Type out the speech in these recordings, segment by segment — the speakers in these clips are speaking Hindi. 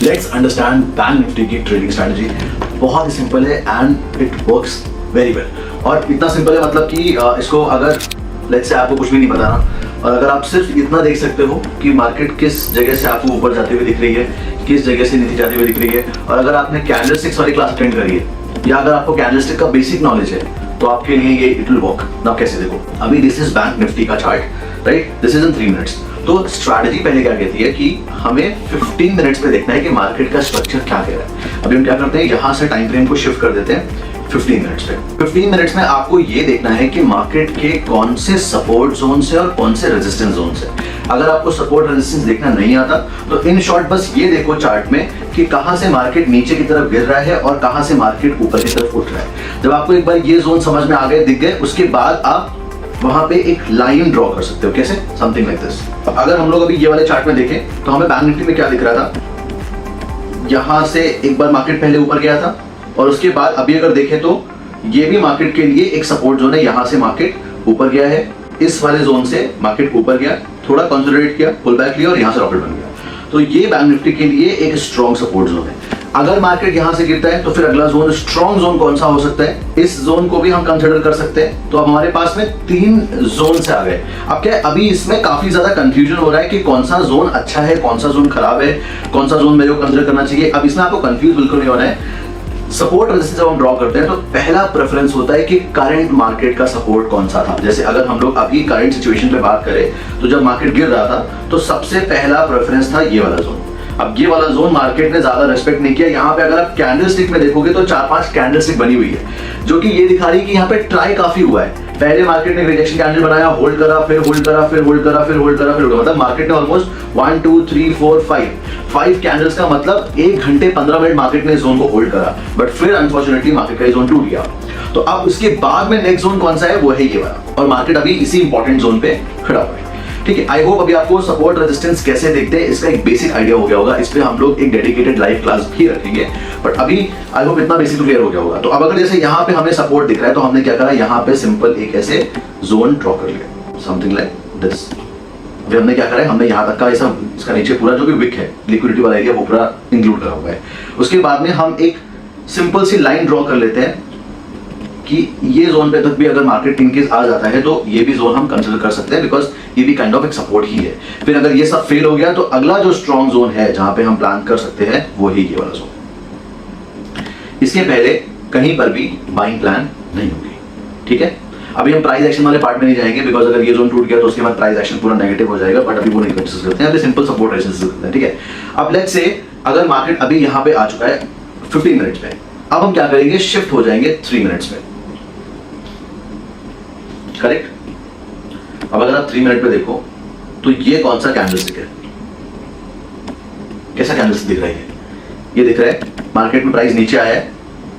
लेट्स अंडरस्टैंड बैंक निफ्टी की ट्रेडिंग स्ट्रैटेजी। बहुत ही सिंपल है and it works very well. और इतना सिंपल है मतलब कि इसको अगर लेट्स से आपको कुछ भी नहीं पता ना, और अगर आप सिर्फ इतना देख सकते हो कि मार्केट किस जगह से आपको ऊपर जाते हुए दिख रही है, किस जगह से नीचे जाते हुए दिख रही है, और अगर आपने कैंडलस्टिक्स वाली क्लास अटेंड करी है या अगर आपको कैंडलस्टिक का बेसिक नॉलेज है तो आपके लिए ये इट विल वर्क ना। कैसे देखो, अभी दिस इज बैंक निफ्टी का chart, right? This is in 3 minutes. तो स्ट्रैटेजी पहले क्या कहती है कि हमें 15 मिनट्स पे देखना है कि मार्केट का स्ट्रक्चर क्या कह रहा है। अभी हम क्या करते हैं, यहां से टाइम फ्रेम को शिफ्ट कर देते हैं 15 मिनट्स पे। 15 मिनट्स में आपको ये देखना है कि मार्केट के कौन से सपोर्ट जोन से और कौन से रेजिस्टेंस जोन से। अगर आपको सपोर्ट रेजिस्टेंस देखना नहीं आता तो इन शॉर्ट बस ये देखो चार्ट में कि कहां से मार्केट नीचे की तरफ गिर रहा है और कहां से मार्केट ऊपर की तरफ उठ रहा है। जब आपको एक बार ये जोन समझ में आ गए, दिख गए, उसके बाद आप वहां पे एक लाइन ड्रॉ कर सकते हो। कैसे? Something like this. अगर हम लोग अभी ये वाले चार्ट में देखें तो हमें बैंक निफ्टी में क्या दिख रहा था, यहां से एक बार मार्केट पहले ऊपर गया था और उसके बाद अभी अगर देखें तो ये भी मार्केट के लिए एक सपोर्ट जोन है। यहां से मार्केट ऊपर गया है, इस वाले जोन से मार्केट ऊपर गया, थोड़ा कंसोलिडेट किया, पुल बैक लिया और यहां से रॉकेट बन गया। तो ये बैंक निफ्टी के लिए एक स्ट्रॉन्ग सपोर्ट जोन है। अगर मार्केट यहां से गिरता है तो फिर अगला जोन, स्ट्रॉन्ग जोन कौन सा हो सकता है, इस जोन को भी हम कंसिडर कर सकते हैं। तो अब हमारे पास में 3 जोन से आ गए। अब क्या है, अभी इसमें काफी ज्यादा कंफ्यूजन हो रहा है कि कौन सा जोन अच्छा है, कौन सा जोन खराब है, कौन सा जोन मेरे को कंसिडर करना चाहिए। अब इसमें आपको कंफ्यूज बिल्कुल नहीं होना है। सपोर्ट रेजिस्टेंस जब हम ड्रॉ करते हैं तो पहला प्रेफरेंस होता है कि करंट मार्केट का सपोर्ट कौन सा था। जैसे अगर हम लोग अभी करंट सिचुएशन पे बात करें तो जब मार्केट गिर रहा था तो सबसे पहला प्रेफरेंस था ये वाला जोन। अब ये वाला जोन मार्केट ने ज्यादा रेस्पेक्ट नहीं किया। यहाँ पे अगर आप कैंडलस्टिक में देखोगे तो 4-5 कैंडलस्टिक बनी हुई है जो कि ये दिखा रही है कि यहाँ पे ट्राई काफी हुआ है। पहले मार्केट ने रिजेक्शन कैंडल बनाया, होल्ड करा, फिर होल्ड करा, फिर होल्ड करा, फिर होल्ड करा, फिर होल्ड करा। मतलब मार्केट ने ऑलमोस्ट 1 2 3 4 5 कैंडल्स का मतलब 1 घंटे 15 मिनट मार्केट ने जोन को होल्ड करा। बट फिर अनफॉर्चुनेटली मार्केट का जोन टूट गया। तो अब उसके बाद में नेक्स्ट जोन कौन सा है, वो है ये वाला, और मार्केट अभी इसी इंपॉर्टेंट जोन पे खड़ा हुआ है। ठीक है, आई होप अभी आपको सपोर्ट रेजिस्टेंस कैसे देखते हैं इसका एक बेसिक आइडिया हो गया होगा। इस पे हम लोग एक डेडिकेटेड लाइव क्लास भी रखेंगे, बट अभी आई होप इतना बेसिक क्लियर हो गया होगा। तो अब अगर जैसे यहाँ पे हमें सपोर्ट दिख रहा है तो हमने क्या करा, यहाँ पे सिंपल एक ऐसे जोन ड्रॉ कर लिया, समथिंग लाइक दिस। अभी हमने क्या करा है, हमने यहाँ तक का ऐसा, इसका नीचे पूरा जो भी विक है, लिक्विडिटी वाला एरिया, वो पूरा इंक्लूड करा हुआ है। उसके बाद में हम एक सिंपल सी लाइन ड्रॉ कर लेते हैं कि ये जोन पे तक भी अगर मार्केट इनकेस आ जाता है तो ये भी जोन हम कंसिडर कर सकते हैं, बिकॉज ये भी काइंड ऑफ एक सपोर्ट ही है। फिर अगर ये सब फेल हो गया तो अगला जो स्ट्रॉन्ग जोन है जहां पे हम प्लान कर सकते हैं वो ही ये वाला जोन। इसके पहले कहीं पर भी बाइंग प्लान नहीं होगी। ठीक है, अभी हम प्राइस एक्शन वाले पार्ट में नहीं जाएंगे, बिकॉज अगर ये जोन टूट गया तो उसके बाद प्राइस एक्शन पूरा नेगेटिव हो जाएगा, बट अभी वो नहीं डिस्कस करते हैं। अभी सिंपल सपोर्ट रेजिस्टेंस करते हैं। ठीक है, अब लेट्स से अगर मार्केट अभी यहाँ पे आ चुका है 15 मिनट्स पे, अब हम क्या करेंगे, शिफ्ट हो जाएंगे 3 मिनट्स में। करेक्ट। अब अगर आप 3 मिनट पे देखो तो ये कौन सा कैंडलस्टिक है, कैसा कैंडलस्टिक दिख रहा है, ये दिख रहा है मार्केट में प्राइस नीचे आया है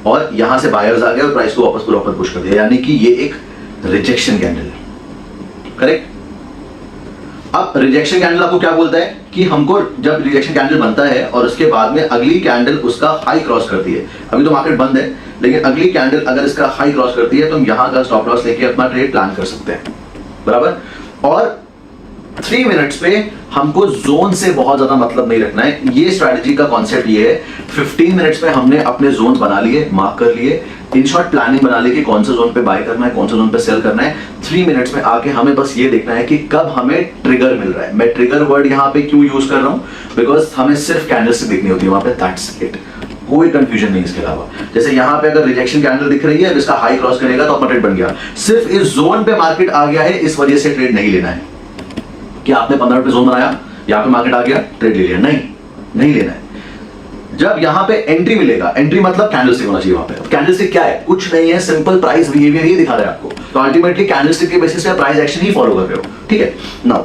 और यहां से बायर्स आ गए और प्राइस को वापस पूरा ऊपर पुश कर दिया, यानी कि ये एक रिजेक्शन कैंडल है। करेक्ट। अब रिजेक्शन कैंडल आपको क्या बोलता है कि हमको जब रिजेक्शन कैंडल बनता है और उसके बाद में अगली कैंडल उसका हाई क्रॉस करती है, अभी तो मार्केट बंद है लेकिन अगली कैंडल अगर इसका हाई क्रॉस करती है तो हम यहां का स्टॉप लॉस लेके अपना ट्रेड प्लान कर सकते हैं, बराबर। और 3 मिनट्स पे हमको जोन से बहुत ज्यादा मतलब नहीं रखना है। ये स्ट्रैटेजी का कॉन्सेप्ट ये है, 15 मिनट्स पे हमने अपने जोन बना लिए, मार्क कर लिए, इन शॉर्ट प्लानिंग बना ली कि कौन सा जोन पे बाय करना है, कौन सा जोन पे सेल करना है। 3 मिनट्स में आके हमें बस ये देखना है कि कब हमें ट्रिगर मिल रहा है। मैं ट्रिगर वर्ड यहाँ पे क्यों यूज कर रहा हूँ, बिकॉज हमें सिर्फ कैंडलस्टिक देखनी होती है वहां पे, दैट्स इट, कोई कंफ्यूजन नहीं इसके अलावा। जैसे यहाँ पे अगर रिजेक्शन कैंडल दिख रही है, अब इसका हाई क्रॉस करेगा तो अपना ट्रेड बन गया। सिर्फ इस जोन पे मार्केट आ गया है इस वजह से ट्रेड नहीं लेना है कि आपने 15 मिनट पे जोन बनाया, यहाँ पे मार्केट आ गया, ट्रेड ले लिया, नहीं लेना है। जब यहाँ पे एंट्री मिलेगा, एंट्री मतलब कैंडलस्टिक होना चाहिए वहां पे। कैंडलस्टिक क्या है, कुछ नहीं है, सिंपल प्राइस बिहेवियर ही दिखा रहा है आपको। तो अल्टीमेटली कैंडलस्टिक के बेसिस पे प्राइस एक्शन ही फॉलो कर रहे हो। ठीक है, नाउ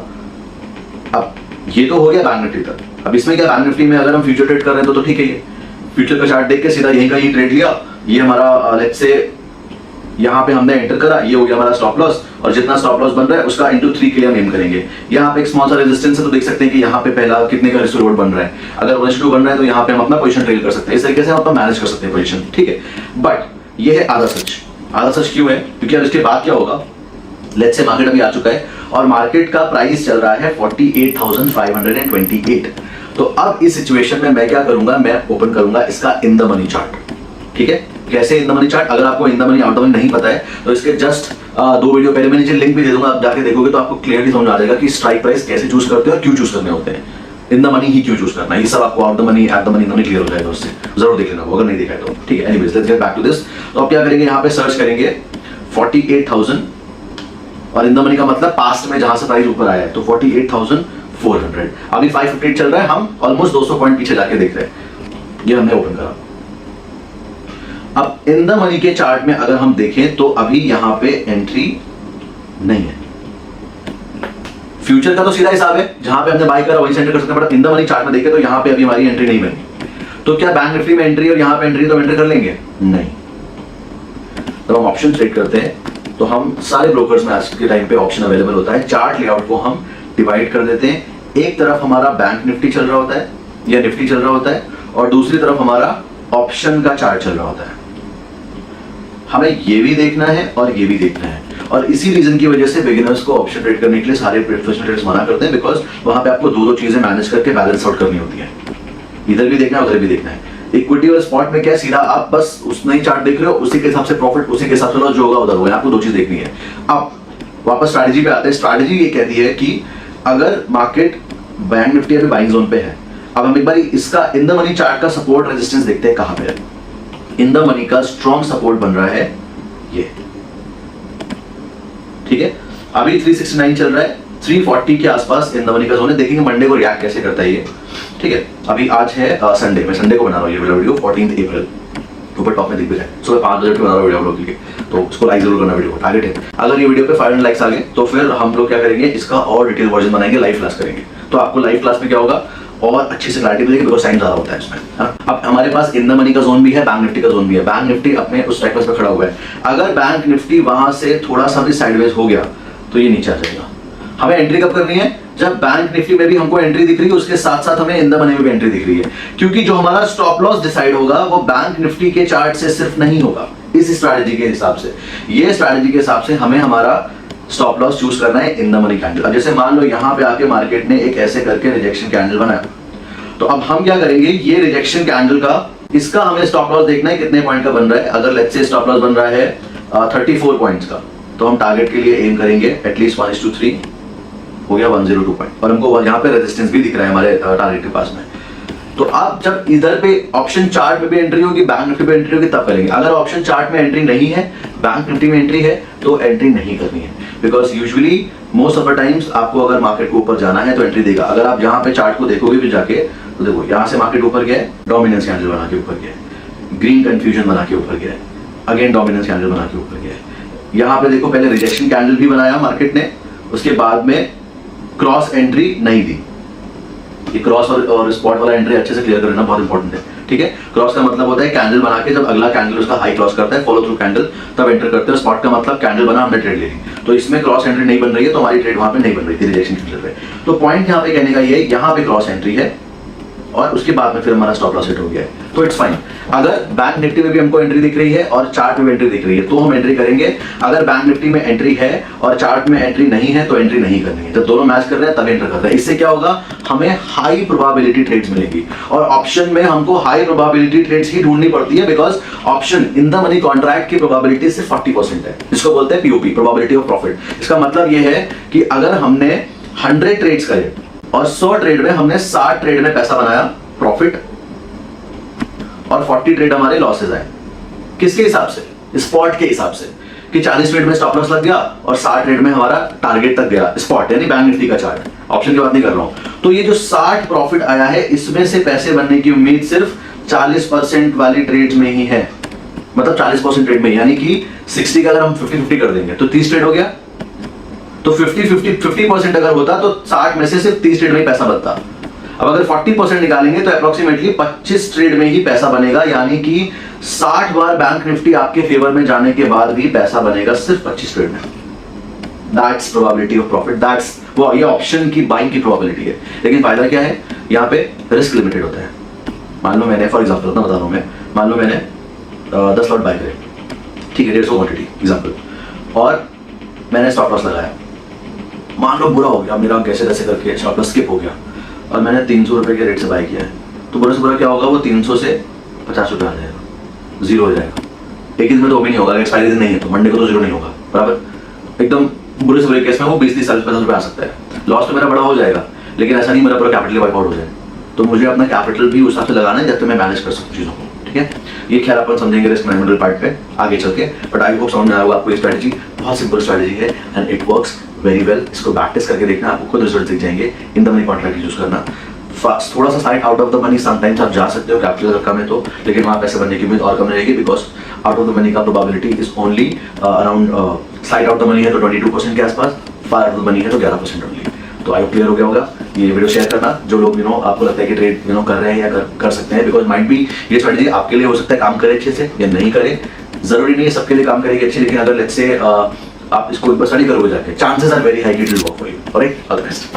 अब ये तो हो गया बैंक निफ्टी तक। अब इसमें क्या, बैंक निफ्टी में अगर हम फ्यूचर ट्रेड कर रहे हैं तो ठीक है, ये फ्यूचर का चार्ट देख के सीधा यहीं का ही ट्रेड लिया, ये हमारा लेट्स से यहाँ पे हमने एंटर करा, ये हो गया हमारा स्टॉप लॉस, और जितना स्टॉप लॉस बन रहा है उसका इंटू 3 के लिए हम एम करेंगे। यहाँ पे एक स्मॉल सा रेजिस्टेंस है तो देख सकते हैं कि यहाँ पे पहला कितने का रिस्क रिवॉर्ड बन रहा है। अगर 1:2 बन रहा है तो यहाँ पे हम अपना पोजीशन ट्रेल कर सकते हैं। इस तरीके से हम अपना मैनेज कर सकते हैं पोजीशन। ठीक है, बट ये है आधा सच। आधा सच क्यों है, क्योंकि अब इसके बाद क्या होगा, लेट्स से मार्केट अभी आ चुका है और मार्केट का प्राइस चल रहा है 48,528। तो अब इस सिचुएशन में मैं क्या करूंगा, मैं ओपन करूंगा इसका इन द मनी चार्ट। ठीक है, कैसे इन द मनी चार्ट, अगर आपको in the money out the money नहीं पता है तो इसके जस्ट 2 वीडियो पहले मैं नीचे लिंक भी दे दूंगा, आप जाके देखोगे तो आपको क्लियरली समझ आ जाएगा कि स्ट्राइक प्राइस कैसे चूज करते हैं और क्यों चूज करने होते हैं, इन द मनी ही क्यों चूज करना है, ये सब आपको out the money at the money दोनों क्लियर हो जाएगा, उससे जरूर देख लेना अगर नहीं देखा है तो। ठीक है, anyways let's get back to this. तो आप क्या करेंगे, यहाँ पे सर्च करेंगे 48,000 और इन द मनी का मतलब पास्ट में जहां से प्राइस ऊपर आया है, तो 48,400। अभी 558 चल रहा है, हम ऑलमोस्ट 200 पॉइंट पीछे जाके देख रहे हैं, ये हमने ओपन करा। अब इन द मनी के चार्ट में अगर हम देखें तो अभी यहां पे एंट्री नहीं है। फ्यूचर का तो सीधा हिसाब है, जहां पे हमने बाय करा वहीं से एंटर कर सकते हैं, but in the money chart में देखें तो यहां पे अभी हमारी एंट्री नहीं बनी। तो क्या बैंक निफ्टी में एंट्री और यहां पे एंट्री तो एंटर कर लेंगे? नहीं। तो हम ऑप्शन ट्रेड करते हैं तो हम सारे ब्रोकर्स में आज के टाइम पे ऑप्शन अवेलेबल होता है। चार्ट लेआउट को हम डिवाइड कर देते हैं, एक तरफ हमारा बैंक निफ्टी चल रहा होता है या निफ्टी चल रहा होता है और दूसरी तरफ हमारा ऑप्शन का चार्ट चल रहा होता है। हमें ये भी देखना है और ये भी देखना है, और इसी रीजन की वजह से बिगिनर्स को ऑप्शन ट्रेड करने के लिए सारे प्रोफेशनल ट्रेडर्स मना करते हैं, बिकॉज वहां पे आपको दो चीजें मैनेज करके बैलेंस आउट करनी होती है, इधर भी देखना है उधर भी देखना है। इक्विटी और स्पॉट में क्या सीधा आप बस उसमें ही चार्ट देख रहे हो, उसी के हिसाब से प्रॉफिट उसी के हिसाब से लॉस जो होगा उधर होगा, आपको 2 चीज देखनी है। अब वापस स्ट्रैटेजी पे आते हैं। स्ट्रैटेजी ये कहती है कि अगर मार्केट बैंक निफ्टी अभी बाइंग जोन पे है, अब हम एक बार इसका इन द मनी चार्ट का सपोर्ट रेजिस्टेंस देखते हैं कहां पे है। इन द मनी का स्ट्रॉन्ग सपोर्ट बन रहा है ये, ठीक है। अभी 369 चल रहा है, 340 के आसपास इन द मनी का जोन है। देखेंगे मंडे को रिएक्ट कैसे करता है ये, ठीक है। अभी आज है संडे, मैं संडे को बना रहा हूँ ये वीडियो 14 अप्रैल, ऊपर टॉप में दिख भी है। सुबह 5 बजे बना रहा हूँ वीडियो आप लोगों के लिए, तो उसको लाइक जरूर करना। वीडियो टारगेट है अगर ये वीडियो पे 500 लाइक्स आ गए तो फिर हम लोग क्या करेंगे, इसका और डिटेल वर्जन बनाएंगे, लाइव क्लास करेंगे। तो आपको लाइव क्लास में क्या होगा और अच्छी से क्लैरिटी मिलेगी, बिकॉज टाइम ज्यादा होता है इसमें। अब हमारे पास इन द मनी का जोन भी है, बैंक निफ्टी का जोन भी है। बैंक निफ्टी अपने उस स्ट्राइक प्राइस पे खड़ा हुआ है, अगर बैंक निफ्टी वहां से थोड़ा सा भी साइडवेज हो गया तो ये नीचे आ जाएगा। हमें एंट्री कब करनी है, जब बैंक निफ्टी में भी हमको एंट्री दिख रही है, उसके साथ साथ हमें इन द मनी में भी एंट्री दिख रही है, क्योंकि जो हमारा स्टॉप लॉस डिसाइड होगा वो बैंक निफ्टी के चार्ट से सिर्फ नहीं होगा, इस स्ट्रैटेजी के हिसाब से। ये स्ट्रैटेजी के हिसाब से हमें हमारा स्टॉप लॉस चूज करना है इन द मनी कैंडल। अब जैसे मान लो यहाँ पे आके मार्केट ने एक ऐसे करके रिजेक्शन कैंडल बनाया, तो अब हम क्या करेंगे, ये रिजेक्शन कैंडल का इसका हमें स्टॉप लॉस देखना है कितने पॉइंट का बन रहा है। अगर लेट्स से स्टॉप लॉस बन रहा है 34 पॉइंट्स का, तो हम टारगेट के लिए एम करेंगे एटलीस्ट 1:3, हो गया 102 पॉइंट, और हमको यहाँ पे रेजिस्टेंस भी दिख रहा है हमारे टारगेट के पास में। तो आप जब इधर पे ऑप्शन चार्ट में भी एंट्री होगी, बैंक निफ्टी पे एंट्री होगी, तब करेंगे। अगर ऑप्शन चार्ट में एंट्री नहीं है, बैंक निफ्टी में एंट्री है, तो एंट्री नहीं करनी है, because usually most of the times आपको अगर मार्केट को ऊपर जाना है तो एंट्री देगा। अगर आप यहाँ पे चार्ट को देखोगे भी जाके, तो देखो यहाँ से मार्केट ऊपर गया है, डोमिनेंस कैंडल बना के ऊपर गया है, ग्रीन कंफ्यूजन बना के ऊपर गया है, अगेन डोमिनेंस कैंडल बना के ऊपर गया है। यहाँ पे देखो पहले रिजेक्शन कैंडल भी बनाया मार्केट ने, उसके बाद में क्रॉस एंट्री नहीं दी। ये क्रॉस और स्पॉट वाला एंट्री अच्छे से क्लियर कर लेना, बहुत इंपॉर्टेंट है, ठीक है। क्रॉस का मतलब होता है कैंडल बना के जब अगला कैंडल उसका हाई क्रॉस करता है, फॉलो थ्रू कैंडल, तब एंटर करते हैं। स्पॉट का मतलब कैंडल बना, हमने ट्रेड ले ली, तो इसमें क्रॉस एंट्री नहीं बन रही है, तो हमारी ट्रेड वहां पे नहीं बन रही थी रिजेक्शन कैंडल पे। तो पॉइंट यहाँ पे कहने का ये, यहाँ पे क्रॉस एंट्री है और उसके बाद में फिर हमारा स्टॉप लॉस हिट हो गया है, तो इट्स फाइन। अगर बैंक निफ्टी में भी हमको एंट्री दिख रही है और चार्ट में भी एंट्री दिख रही है तो हम एंट्री करेंगे। अगर बैंक निफ्टी में एंट्री है और चार्ट में एंट्री नहीं है तो एंट्री नहीं करनी है। जब दोनों मैच कर रहे हैं तब एंटर करते हैं। इससे क्या होगा, हमें हाई प्रोबेबिलिटी ट्रेड्स मिलेंगी, और ऑप्शन में हमको हाई प्रोबेबिलिटी ट्रेड्स ही ढूंढनी पड़ती है, because option in the money contract की प्रोबेबिलिटी सिर्फ 40% है, जिसको बोलते हैं पीओपी, प्रोबेबिलिटी ऑफ प्रॉफिट। इसका मतलब यह है कि अगर हमने 100 ट्रेड्स करे और 100 ट्रेड में हमने 60 ट्रेड में पैसा बनाया प्रॉफिट, और 40 ट्रेड हमारे लॉसेस आए। किसके हिसाब से, स्पॉट के हिसाब से, कि 40 ट्रेड में स्टॉप लॉस लग गया और 60 ट्रेड में हमारा टारगेट तक गया, स्पॉट यानी बैंक निफ्टी का चार्ट, ऑप्शन की बात नहीं कर रहा हूं। तो ये जो 60 प्रॉफिट आया है, इसमें से पैसे बनने की उम्मीद सिर्फ 40% वाली ट्रेड में ही है, मतलब 40% ट्रेड में, यानी कि 60 का अगर हम 50-50 कर देंगे तो 30 ट्रेड हो गया। तो 50% अगर होता तो 60 में से सिर्फ 30 ट्रेड में ही पैसा बनता। अब अगर 40% निकालेंगे तो अप्रोक्सीमेटली 25 ट्रेड में ही पैसा बनेगा, यानी कि 60 बार बैंक निफ्टी आपके फेवर में जाने के बाद भी पैसा बनेगा सिर्फ 25 ट्रेड में। That's probability of profit, that's वो ये ऑप्शन की बाइंग की प्रोबेबिलिटी है। लेकिन फायदा क्या है, यहाँ पे रिस्क लिमिटेड होता है। मान लो मैंने, फॉर एग्जाम्पल बता रहा हूँ मैं, मान लो मैंने 10 लॉट बाय करे, ठीक है, 150 क्वांटिटी एग्जाम्पल, और मैंने स्टॉप लॉस लगाया। मान लो बुरा हो गया मेरा, कैसे कैसे करके स्टॉप लॉस स्किप हो गया, और मैंने 300 रुपये के रेट से बाय किया है, तो बुरा से बुरा क्या होगा, वो 300 से 50 रुपये आ जाएगा, जीरो हो जाएगा। एक दिन में तो वो भी नहीं होगा, एक्सपायरी दिन नहीं है तो मंडे को तो जीरो नहीं होगा, बराबर। एकदम बुरे से बुरे केस में वो 20-30 40 50 रुपये आ सकता है। लॉस तो मेरा बड़ा हो जाएगा, लेकिन ऐसा नहीं मेरा पूरा कैपिटल वाइप आउट हो जाए। तो मुझे अपना कैपिटल भी उस हिसाब से लगाना है जब तक मैं मैनेज कर सकूँ चीज़ों को, ठीक है। ये ख्याल अपन समझेंगे रिस्क मैनेजमेंट पार्ट पे आगे चल के, बट आई होप समझ में आया होगा आपको। ये स्ट्रैटेजी बहुत सिंपल स्ट्रैटेजी है and it works very well. इसको प्रैक्टिस करके देखना, आपको खुद रिजल्ट दिख जाएंगे। In the money contract use करना, थोड़ा सा side out of the money sometimes आप जा सकते हो, कैपिटल अगर कम है तो, लेकिन वहाँ पैसे बनने की उम्मीद और कम रहेगी, because out of the money का probability is only around, side out the money है तो 22% के आसपास, फार आउट द मनी है तो 11% ओनली। तो आई होप क्लियर हो गया होगा। ये वीडियो शेयर करना जो लोग आपको लगता है कि ट्रेड कर रहे हैं या कर सकते हैं, बिकॉज माइट बी ये स्ट्रैटेजी आपके लिए हो सकता है काम करे अच्छे से या नहीं करे, जरूरी नहीं है सबके लिए काम करेगी अच्छी, लेकिन अगर लेट्स से आप इसको एक बार स्टडी करोगे जाके, चांसेस आर वेरी हाई कि it will work for you. Alright, all the best.